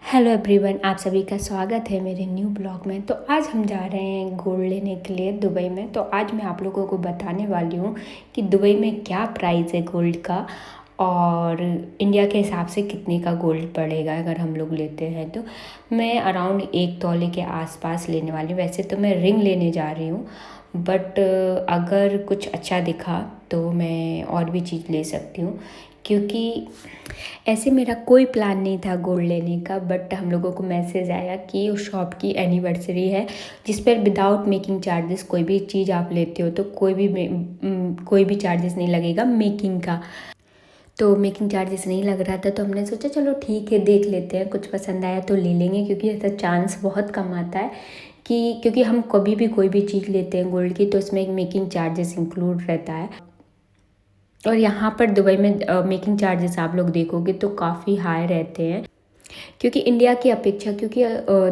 Hello everyone, आप सभी का स्वागत है मेरे न्यू ब्लॉग में। तो आज हम जा रहे हैं गोल्ड लेने के लिए दुबई में। तो आज मैं आप लोगों को बताने वाली हूँ कि दुबई में क्या प्राइस है गोल्ड का और इंडिया के हिसाब से कितने का गोल्ड पड़ेगा अगर हम लोग लेते हैं। तो मैं अराउंड 1 तोले के आसपास लेने वाली हूँ। वैसे तो मैं रिंग लेने जा रही हूँ, बट अगर कुछ अच्छा दिखा तो मैं और भी चीज़ ले सकती हूँ, क्योंकि ऐसे मेरा कोई प्लान नहीं था गोल्ड लेने का। बट हम लोगों को मैसेज आया कि उस शॉप की एनिवर्सरी है जिस पर विदाउट मेकिंग चार्जेस कोई भी चीज़ आप लेते हो तो कोई भी चार्जेस नहीं लगेगा मेकिंग का। तो मेकिंग चार्जेस नहीं लग रहा था, तो हमने सोचा चलो ठीक है, देख लेते हैं, कुछ पसंद आया तो ले लेंगे, क्योंकि ऐसा चांस बहुत कम आता है कि क्योंकि हम कभी भी कोई भी चीज़ लेते हैं गोल्ड की तो उसमें एक मेकिंग चार्जेस इंक्लूड रहता है। और यहाँ पर दुबई में मेकिंग चार्जेस आप लोग देखोगे तो काफ़ी हाई रहते हैं, क्योंकि इंडिया की अपेक्षा, क्योंकि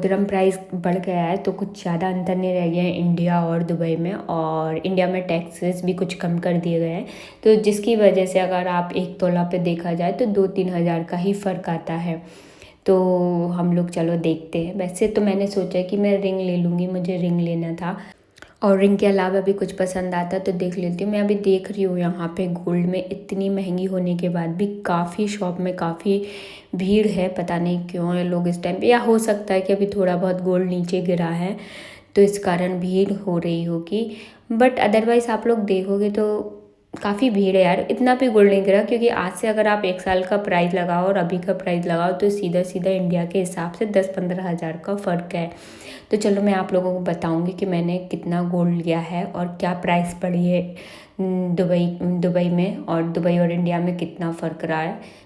दिरहम प्राइस बढ़ गया है तो कुछ ज़्यादा अंतर नहीं रह गया है इंडिया और दुबई में। और इंडिया में टैक्सेस भी कुछ कम कर दिए गए हैं, तो जिसकी वजह से अगर आप 1 तोला पे देखा जाए तो 2-3 हज़ार का ही फ़र्क आता है। तो हम लोग चलो देखते हैं। वैसे तो मैंने सोचा कि मैं रिंग ले लूँगी, मुझे रिंग लेना था और रिंग के अलावा भी कुछ पसंद आता तो देख लेती हूँ। मैं अभी देख रही हूँ यहाँ पे गोल्ड में इतनी महंगी होने के बाद भी काफ़ी शॉप में काफ़ी भीड़ है। पता नहीं क्यों है लोग इस टाइम पे, या हो सकता है कि अभी थोड़ा बहुत गोल्ड नीचे गिरा है तो इस कारण भीड़ हो रही होगी। बट अदरवाइज़ आप लोग देखोगे तो काफ़ी भीड़ है यार। इतना भी गोल्ड नहीं गिरा, क्योंकि आज से अगर आप 1 साल का प्राइस लगाओ और अभी का प्राइस लगाओ तो सीधा सीधा इंडिया के हिसाब से 10-15 हज़ार का फ़र्क है। तो चलो मैं आप लोगों को बताऊंगी कि मैंने कितना गोल्ड लिया है और क्या प्राइस पड़ी है दुबई में, और दुबई और इंडिया में कितना फ़र्क रहा है।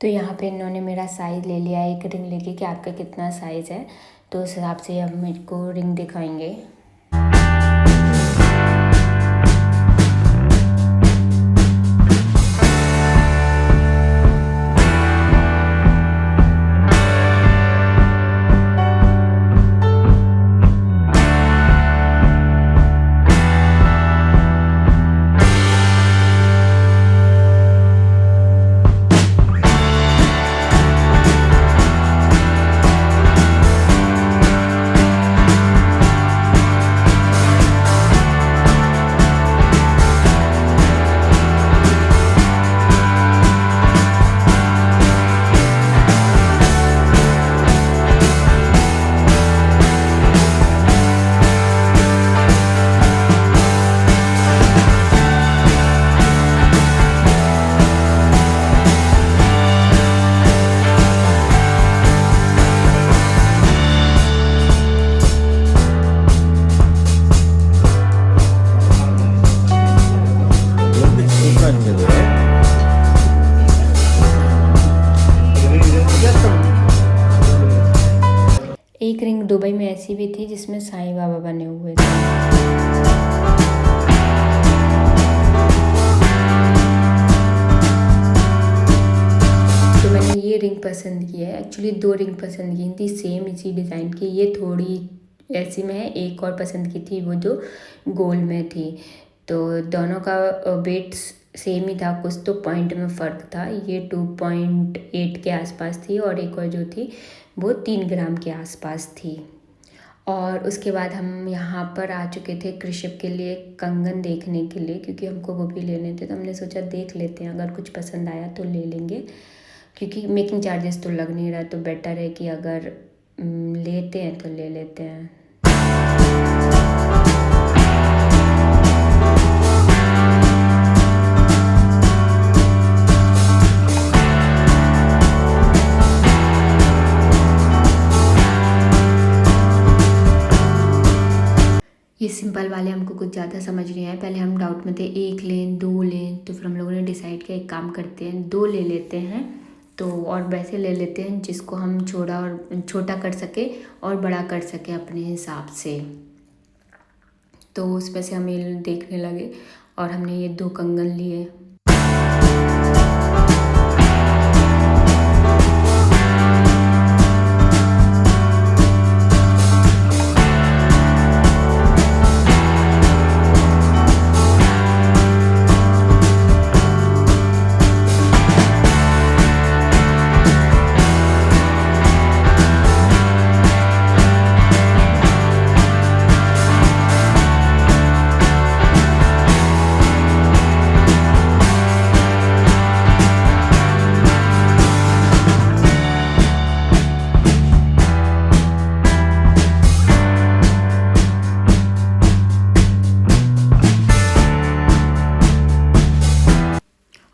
तो यहाँ पे इन्होंने मेरा साइज़ ले लिया है, एक रिंग लेके कि आपका कितना साइज़ है, तो उस हिसाब से अब मेरे को रिंग दिखाएंगे। एक रिंग दुबई में ऐसी भी थी जिसमें साईं बाबा बने हुए थे। तो मैंने ये रिंग पसंद की है। एक्चुअली 2 रिंग पसंद की थी सेम इसी डिज़ाइन की। ये थोड़ी ऐसी में है, एक और पसंद की थी वो जो गोल में थी। तो दोनों का वेट सेम ही था, कुछ तो पॉइंट में फ़र्क था। ये 2.8 के आसपास थी और एक और जो थी वो 3 ग्राम के आसपास थी। और उसके बाद हम यहाँ पर आ चुके थे कृषिप के लिए कंगन देखने के लिए, क्योंकि हमको वो भी लेने थे। तो हमने सोचा देख लेते हैं, अगर कुछ पसंद आया तो ले लेंगे, क्योंकि मेकिंग चार्जेस तो लग नहीं रहा, तो बेटर है कि अगर लेते हैं तो ले लेते हैं। ये सिंपल वाले हमको कुछ ज़्यादा समझ नहीं आया। पहले हम डाउट में थे 1 लें 2 लें, तो फिर हम लोगों ने डिसाइड किया एक काम करते हैं 2 ले लेते हैं तो और वैसे ले लेते हैं जिसको हम छोटा कर सके और बड़ा कर सके अपने हिसाब से। तो उस पर से हम ये देखने लगे और हमने ये 2 कंगन लिए।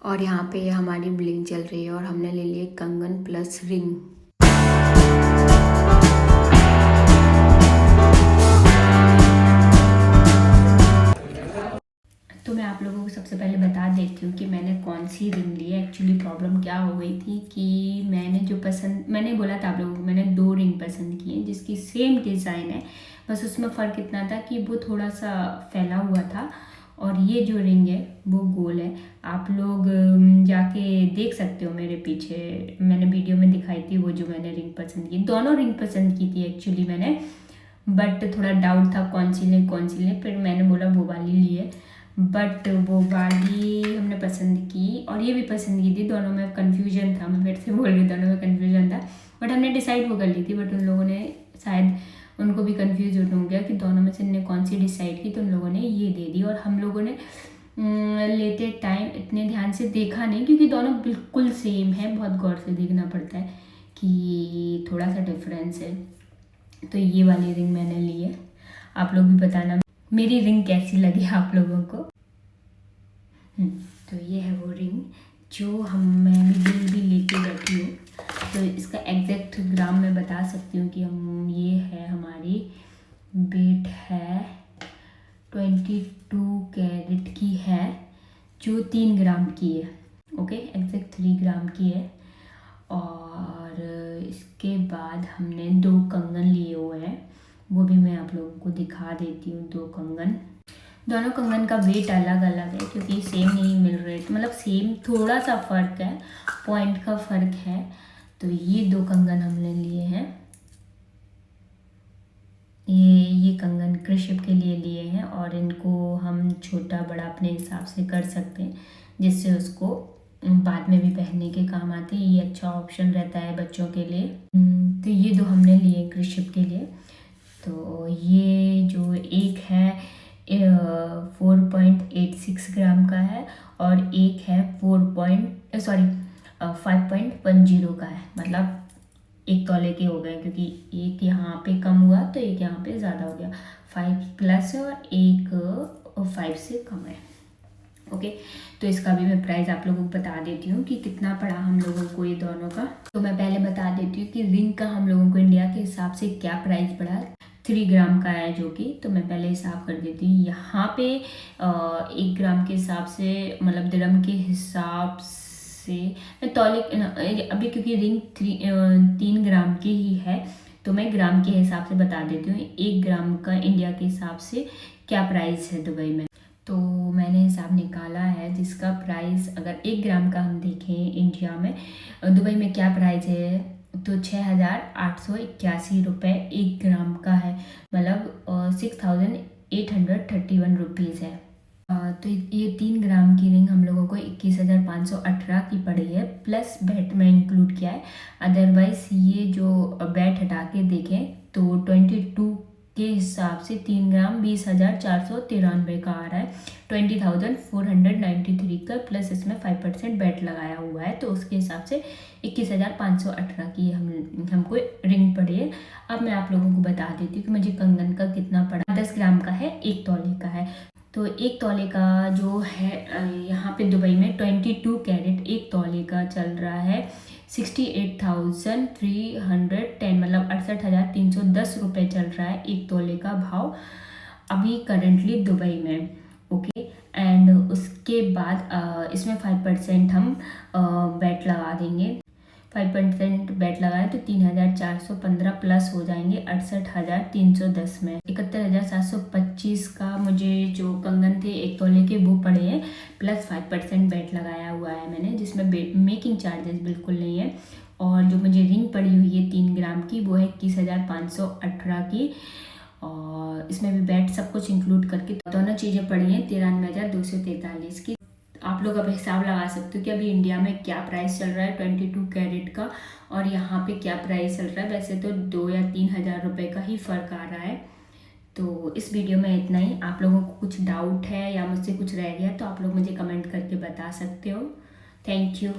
और यहाँ पे हमारी ब्लिंग चल रही है और हमने ले लिए कंगन प्लस रिंग। तो मैं आप लोगों को सबसे पहले बता देती हूँ कि मैंने कौन सी रिंग ली है। एक्चुअली प्रॉब्लम क्या हो गई थी कि मैंने बोला था आप लोगों को, मैंने 2 रिंग पसंद की हैं जिसकी सेम डिज़ाइन है, बस उसमें फ़र्क इतना था कि वो थोड़ा सा फैला हुआ था और ये जो रिंग है वो गोल है। आप लोग जाके देख सकते हो मेरे पीछे, मैंने वीडियो में दिखाई थी वो जो मैंने रिंग पसंद की। दोनों रिंग पसंद की थी एक्चुअली मैंने, बट थोड़ा डाउट था कौन सी लें। फिर मैंने बोला वो वाली ली है, बट वो वाली हमने पसंद की और ये भी पसंद की थी। दोनों में कन्फ्यूजन था, मैं फिर से बोल रही हूँ, दोनों में कन्फ्यूजन था, बट हमने डिसाइड वो कर ली थी। बट उन लोगों ने शायद उनको भी कन्फ्यूज हो गया कि दोनों में से इन्होंने कौन सी डिसाइड की, तो उन लोगों ने ये दे दी। और हम लोगों ने लेते टाइम इतने ध्यान से देखा नहीं क्योंकि दोनों बिल्कुल सेम है, बहुत गौर से देखना पड़ता है कि थोड़ा सा डिफरेंस है। तो ये वाली रिंग मैंने ली है, आप लोग भी बताना मेरी रिंग कैसी लगी आप लोगों को। तो ये है वो रिंग जो मैं भी लेके बैठी हूँ। तो इसका एग्जैक्ट ग्राम मैं बता सकती हूँ कि ये है हमारी वेट है 22 कैरेट की है, जो 3 ग्राम की है। ओके, एग्जैक्ट 3 ग्राम की है। और इसके बाद हमने 2 कंगन लिए हुए हैं, वो भी मैं आप लोगों को दिखा देती हूँ। 2 कंगन, दोनों कंगन का वेट अलग अलग है क्योंकि सेम नहीं मिल रहे, मतलब सेम थोड़ा सा फ़र्क है, पॉइंट का फ़र्क है। तो ये 2 कंगन हमने लिए हैं। ये कंगन कृषिप के लिए हैं और इनको हम छोटा बड़ा अपने हिसाब से कर सकते हैं, जिससे उसको बाद में भी पहनने के काम आते हैं। ये अच्छा ऑप्शन रहता है बच्चों के लिए। तो ये 2 हमने लिए कृषिप के लिए। तो ये जो एक है 4.86 ग्राम का है और एक है 5.10 का है, मतलब 1 तौले के हो गए क्योंकि एक यहाँ पे कम हुआ तो एक यहाँ पे ज़्यादा हो गया। 5 प्लस है और एक 5 से कम है। ओके, तो इसका भी मैं प्राइस आप लोगों को बता देती हूँ कि कितना पड़ा हम लोगों को ये दोनों का। तो मैं पहले बता देती हूँ कि रिंग का हम लोगों को इंडिया के हिसाब से क्या प्राइस पड़ा। 3 ग्राम का है जो कि, तो मैं पहले हिसाब कर देती हूँ। यहाँ पे 1 ग्राम के हिसाब से, मतलब दिरहम के हिसाब से मैं तौले अभी, क्योंकि रिंग 3 ग्राम की ही है तो मैं ग्राम के हिसाब से बता देती हूँ 1 ग्राम का इंडिया के हिसाब से क्या प्राइस है दुबई में। तो मैंने हिसाब निकाला है जिसका प्राइस, अगर 1 ग्राम का हम देखें इंडिया में, दुबई में क्या प्राइस है, तो 6,881 रुपये 1 ग्राम का है, मतलब 6,831 रुपीज़ है। तो ये 3 ग्राम की रिंग हम लोगों को 21,518 की पड़ी है, प्लस बैट में इंक्लूड किया है। अदरवाइज़ ये जो बैट हटा के देखें तो 22 के हिसाब से 3 ग्राम 20,493 का आ रहा है, 20,493 का, प्लस इसमें 5% बैट लगाया हुआ है, तो उसके हिसाब से 21,518 की हमको रिंग पड़ी है। अब मैं आप लोगों को बता देती हूँ कि मुझे कंगन का कितना पड़ा। 10 ग्राम का है, 1 तौले का है। तो 1 तौले का जो है यहाँ पे दुबई में 22 कैरेट 1 तौले का चल रहा है 68,310, मतलब 68,310 रुपये चल रहा है 1 तौले का भाव अभी करेंटली दुबई में। ओके, एंड उसके बाद इसमें 5% हम बैट लगा देंगे। 5% बैट लगाए तो 3,415 प्लस हो जाएंगे 68,310 में। 71,725 का मुझे जो कंगन थे 1 तोले के वो पड़े हैं, प्लस 5% बैट लगाया हुआ है मैंने, जिसमें मेकिंग चार्जेस बिल्कुल नहीं है। और जो मुझे रिंग पड़ी हुई है 3 ग्राम की, वो है 21,518 की, और इसमें भी बैट सब कुछ इंक्लूड करके दोनों चीज़ें पड़ी हैं 93,243 की। आप लोग अब हिसाब लगा सकते हो कि अभी इंडिया में क्या प्राइस चल रहा है 22 कैरेट का, और यहाँ पे क्या प्राइस चल रहा है। वैसे तो 2 या 3 हज़ार रुपये का ही फ़र्क आ रहा है। तो इस वीडियो में इतना ही। आप लोगों को कुछ डाउट है या मुझसे कुछ रह गया तो आप लोग मुझे कमेंट करके बता सकते हो। Thank you.